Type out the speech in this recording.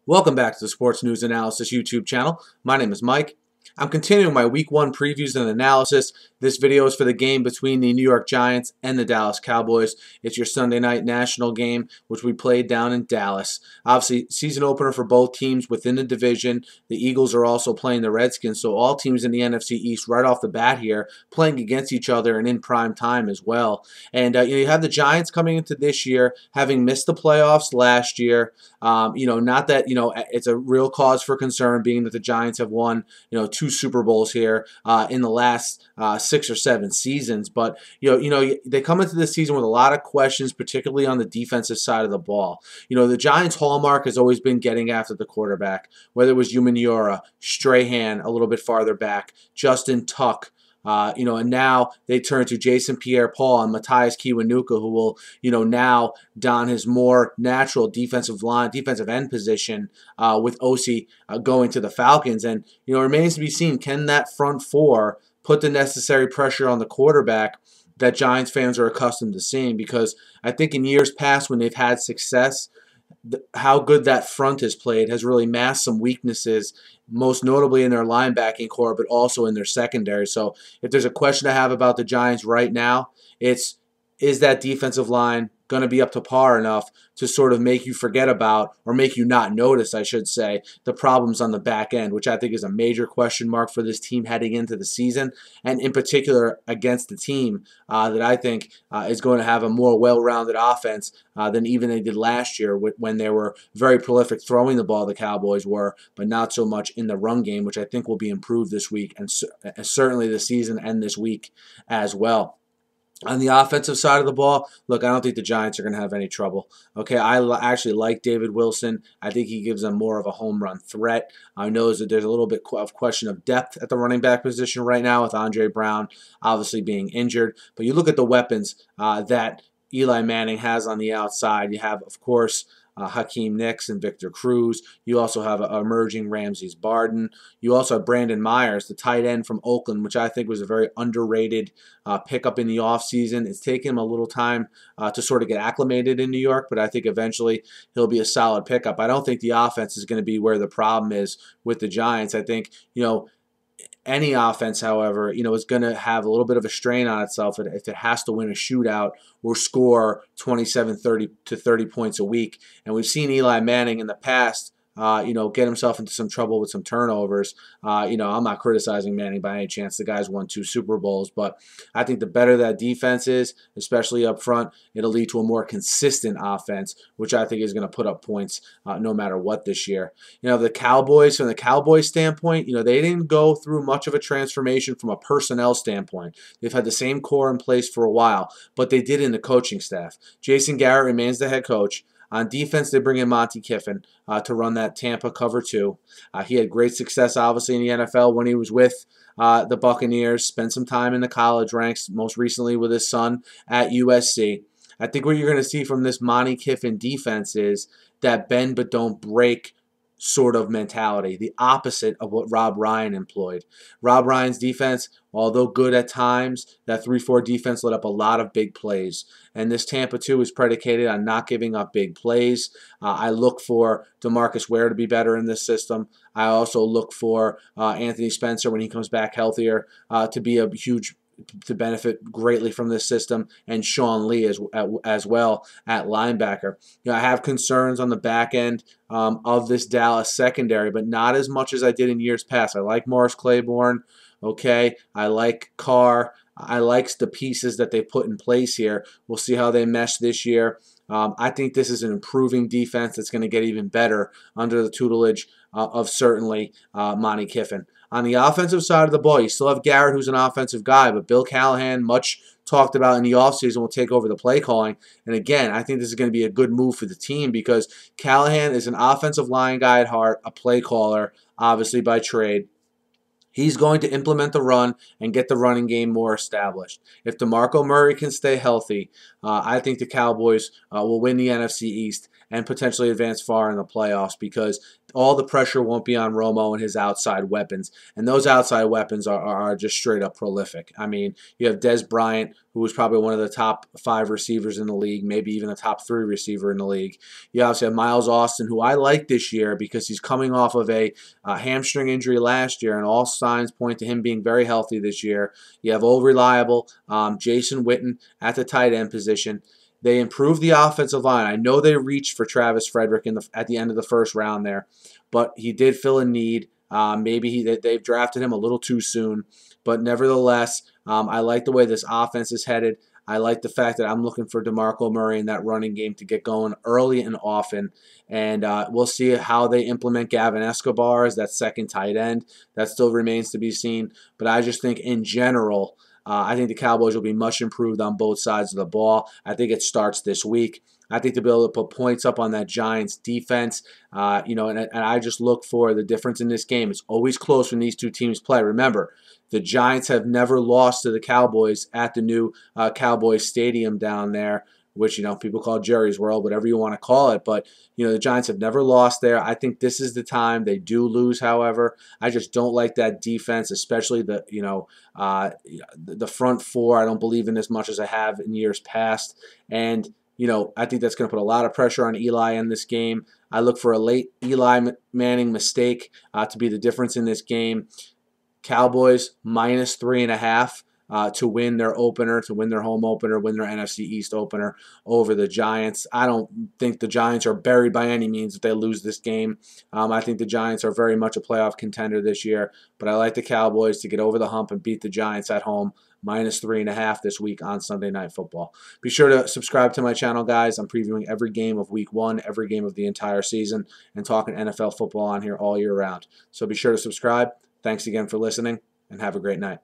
Welcome back to the Sports News Analysis YouTube channel. My name is Mike. I'm continuing my Week 1 previews and analysis. This video is for the game between the New York Giants and the Dallas Cowboys. It's your Sunday night national game, which we played down in Dallas. Obviously, season opener for both teams within the division. The Eagles are also playing the Redskins, so all teams in the NFC East right off the bat here playing against each other and in prime time as well. And you have the Giants coming into this year having missed the playoffs last year. Not that it's a real cause for concern, being that the Giants have won two Super Bowls here in the last 6 or 7 seasons. But they come into this season with a lot of questions, particularly on the defensive side of the ball. The Giants' hallmark has always been getting after the quarterback, whether it was Umanura, Strahan a little bit farther back, Justin Tuck. And now they turn to Jason Pierre-Paul and Matthias Kiwanuka, who will, now don his more natural defensive end position with Osi going to the Falcons. And, it remains to be seen, can that front four put the necessary pressure on the quarterback that Giants fans are accustomed to seeing? Because I think in years past when they've had success, how good that front has played has really masked some weaknesses, most notably in their linebacking core, but also in their secondary. So if there's a question to have about the Giants right now, is that defensive line going to be up to par enough to sort of make you forget about, or make you not notice, I should say, the problems on the back end, which I think is a major question mark for this team heading into the season, and in particular against the team that I think is going to have a more well-rounded offense than even they did last year when they were very prolific throwing the ball, the Cowboys were, but not so much in the run game, which I think will be improved this week, and certainly this season and this week as well. On the offensive side of the ball, look, I don't think the Giants are going to have any trouble. Okay, I actually like David Wilson. I think he gives them more of a home run threat. I know that there's a little bit of question of depth at the running back position right now with Andre Brown obviously being injured. But you look at the weapons that Eli Manning has on the outside. You have, of course, Hakeem Nicks and Victor Cruz. You also have emerging Ramses Barden. You also have Brandon Myers, the tight end from Oakland, which I think was a very underrated pickup in the offseason. It's taken him a little time to sort of get acclimated in New York, but I think eventually he'll be a solid pickup. I don't think the offense is going to be where the problem is with the Giants. I think, any offense, however, is going to have a little bit of a strain on itself if it has to win a shootout or score 27, 30 to 30 points a week. And we've seen Eli Manning in the past get himself into some trouble with some turnovers. I'm not criticizing Manning by any chance. The guy's won 2 Super Bowls, but I think the better that defense is, especially up front, it'll lead to a more consistent offense, which I think is going to put up points no matter what this year. The Cowboys, from the Cowboys standpoint, they didn't go through much of a transformation from a personnel standpoint. They've had the same core in place for a while, but they did in the coaching staff. Jason Garrett remains the head coach. On defense, they bring in Monty Kiffin to run that Tampa cover 2. He had great success, obviously, in the NFL when he was with the Buccaneers, spent some time in the college ranks, most recently with his son at USC. I think what you're going to see from this Monty Kiffin defense is that bend but don't break sort of mentality, the opposite of what Rob Ryan employed. Rob Ryan's defense, although good at times, that 3-4 defense let up a lot of big plays. And this Tampa 2 is predicated on not giving up big plays. I look for DeMarcus Ware to be better in this system. I also look for Anthony Spencer, when he comes back healthier, to benefit greatly from this system, and Sean Lee as well at linebacker. I have concerns on the back end of this Dallas secondary, but not as much as I did in years past. I like Morris Claiborne. Okay, I like Carr. I like the pieces that they put in place here. We'll see how they mesh this year. I think this is an improving defense that's going to get even better under the tutelage of certainly Monty Kiffin. On the offensive side of the ball, you still have Garrett, who's an offensive guy, but Bill Callahan, much talked about in the offseason, will take over the play calling. And again, I think this is going to be a good move for the team because Callahan is an offensive line guy at heart, a play caller, obviously by trade. He's going to implement the run and get the running game more established. If DeMarco Murray can stay healthy, I think the Cowboys will win the NFC East and potentially advance far in the playoffs because all the pressure won't be on Romo and his outside weapons. And those outside weapons are just straight up prolific. I mean, you have Des Bryant, who was probably one of the top 5 receivers in the league, maybe even the top 3 receiver in the league. You also have Miles Austin, who I like this year because he's coming off of a hamstring injury last year, and all signs point to him being very healthy this year. You have old reliable Jason Witten at the tight end position. They improved the offensive line. I know they reached for Travis Frederick at the end of the first round there, but he did fill a need. Maybe they've drafted him a little too soon, but nevertheless, I like the way this offense is headed. I like the fact that I'm looking for DeMarco Murray in that running game to get going early and often, and we'll see how they implement Gavin Escobar as that second tight end. That still remains to be seen, but I just think in general, I think the Cowboys will be much improved on both sides of the ball. I think it starts this week. I think to be able to put points up on that Giants defense, and I just look for the difference in this game. It's always close when these two teams play. Remember, the Giants have never lost to the Cowboys at the new Cowboys Stadium down there, which, people call Jerry's World, whatever you want to call it. But, the Giants have never lost there. I think this is the time. They do lose, however. I just don't like that defense, especially the front four. I don't believe in as much as I have in years past. And, I think that's going to put a lot of pressure on Eli in this game. I look for a late Eli Manning mistake to be the difference in this game. Cowboys minus 3.5. To win their opener, to win their home opener, win their NFC East opener over the Giants. I don't think the Giants are buried by any means if they lose this game. I think the Giants are very much a playoff contender this year, but I like the Cowboys to get over the hump and beat the Giants at home, minus 3.5 this week on Sunday Night Football. Be sure to subscribe to my channel, guys. I'm previewing every game of Week 1, every game of the entire season, and talking NFL football on here all year round. So be sure to subscribe. Thanks again for listening, and have a great night.